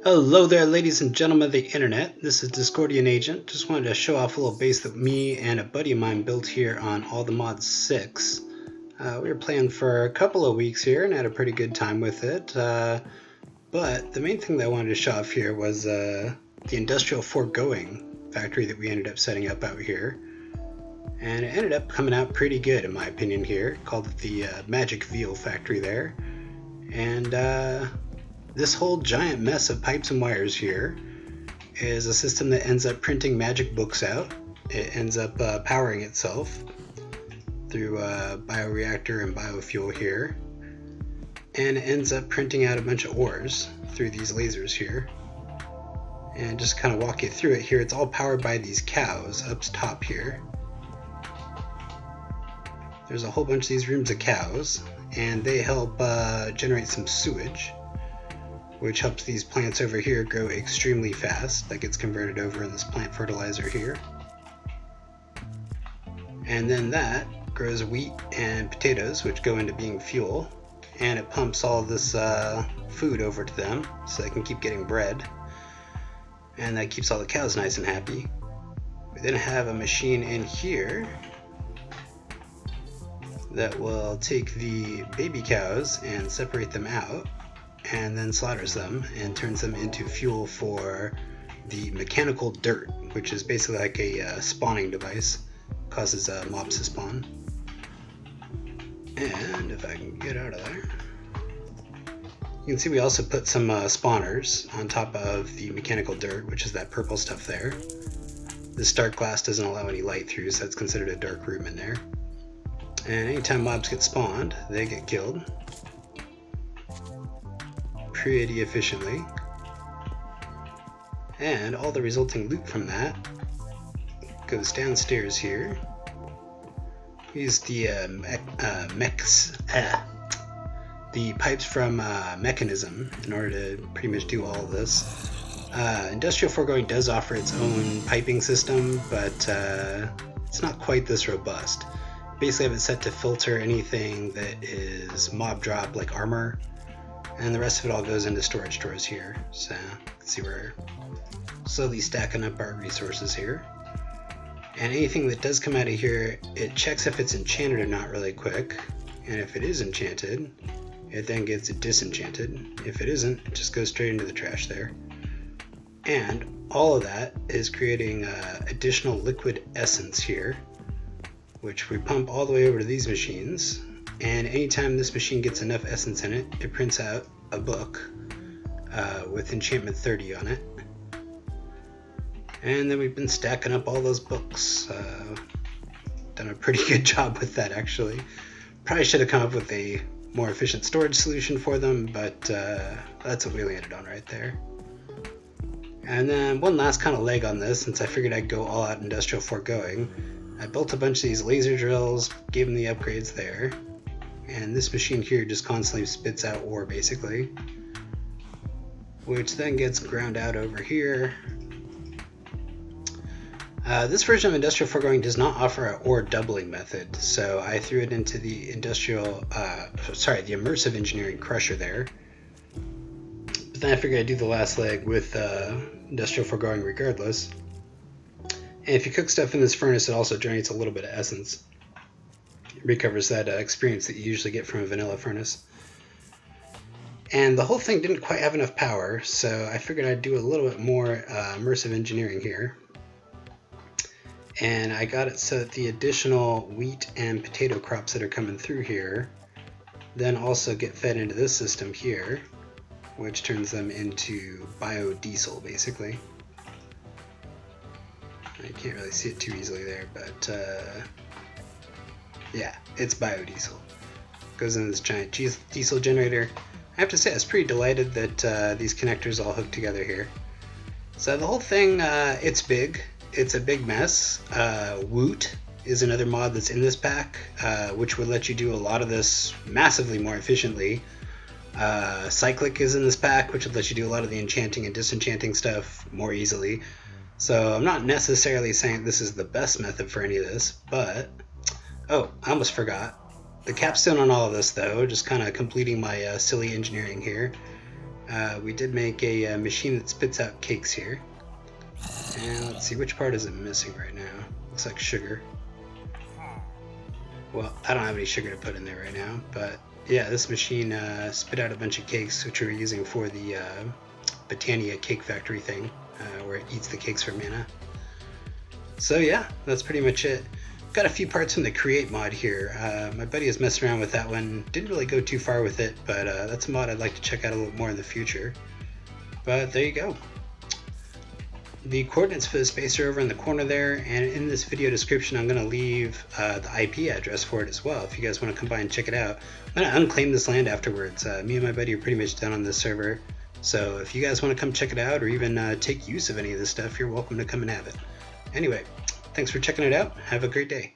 Hello there, ladies and gentlemen of the internet. This is Discordian Agent. Just wanted to show off a little base that me and a buddy of mine built here on All the Mods 6. We were playing for a couple of weeks here and had a pretty good time with it. But the main thing that I wanted to show off here was the industrial Forgoing factory that we ended up setting up out here. And it ended up coming out pretty good in my opinion here. Called it the Magic Veal factory there. And this whole giant mess of pipes and wires here is a system that ends up printing magic books out. It ends up powering itself through a bioreactor and biofuel here, and it ends up printing out a bunch of ores through these lasers here. And just kind of walk you through it here, it's all powered by these cows up top here. There's a whole bunch of these rooms of cows, and they help generate some sewage, which helps these plants over here grow extremely fast. That gets converted over in this plant fertilizer here. And then that grows wheat and potatoes, which go into being fuel. And it pumps all this food over to them so they can keep getting bread. And that keeps all the cows nice and happy. We then have a machine in here that will take the baby cows and separate them out, and then slaughters them and turns them into fuel for the mechanical dirt, which is basically like a spawning device. Causes mobs to spawn. And if I can get out of there, you can see we also put some spawners on top of the mechanical dirt, which is that purple stuff there. This dark glass doesn't allow any light through, so that's considered a dark room in there. And anytime mobs get spawned, they get killed pretty efficiently, and all the resulting loot from that goes downstairs here. Use the the pipes from Mechanism in order to pretty much do all of this. Industrial Forgoing does offer its own piping system, but it's not quite this robust. Basically, I have it set to filter anything that is mob drop, like armor, and the rest of it all goes into storage drawers here. So you can see we're slowly stacking up our resources here. And anything that does come out of here, it checks if it's enchanted or not really quick. And if it is enchanted, it then gets disenchanted. If it isn't, it just goes straight into the trash there. And all of that is creating additional liquid essence here, which we pump all the way over to these machines. And anytime this machine gets enough essence in it, it prints out a book with enchantment 30 on it. And then we've been stacking up all those books. Done a pretty good job with that, actually. Probably should have come up with a more efficient storage solution for them, but that's what we landed on right there. And then one last kind of leg on this, since I figured I'd go all out industrial Forgoing. I built a bunch of these laser drills, gave them the upgrades there, and this machine here just constantly spits out ore basically, which then gets ground out over here. This version of Industrial Forgoing does not offer an ore doubling method, so I threw it into the the immersive engineering crusher there. But then I figured I'd do the last leg with Industrial Forgoing regardless. And if you cook stuff in this furnace, it also generates a little bit of essence. It recovers that experience that you usually get from a vanilla furnace. And the whole thing didn't quite have enough power, so I figured I'd do a little bit more immersive engineering here. And I got it so that the additional wheat and potato crops that are coming through here then also get fed into this system here, which turns them into biodiesel basically. You can't really see it too easily there, but yeah, it's biodiesel. Goes into this giant diesel generator. I have to say I was pretty delighted that these connectors all hook together here. So the whole thing, it's big. It's a big mess. Woot is another mod that's in this pack, which would let you do a lot of this massively more efficiently. Cyclic is in this pack, which would let you do a lot of the enchanting and disenchanting stuff more easily. So I'm not necessarily saying this is the best method for any of this, but oh, I almost forgot. The capstone on all of this, though, just kind of completing my silly engineering here, We did make a machine that spits out cakes here. And let's see, which part is it missing right now? Looks like sugar. Well, I don't have any sugar to put in there right now, but yeah, this machine spit out a bunch of cakes, which we were using for the Botania cake factory thing, where it eats the cakes for mana. So yeah, that's pretty much it. Got a few parts from the create mod here. My buddy is messing around with that one. Didn't really go too far with it, but that's a mod I'd like to check out a little more in the future. But there you go. The coordinates for the space are over in the corner there, and in this video description I'm going to leave the IP address for it as well if you guys want to come by and check it out. I'm going to unclaim this land afterwards. Me and my buddy are pretty much done on this server, so if you guys want to come check it out or even take use of any of this stuff, you're welcome to come and have it. Anyway, thanks for checking it out. Have a great day.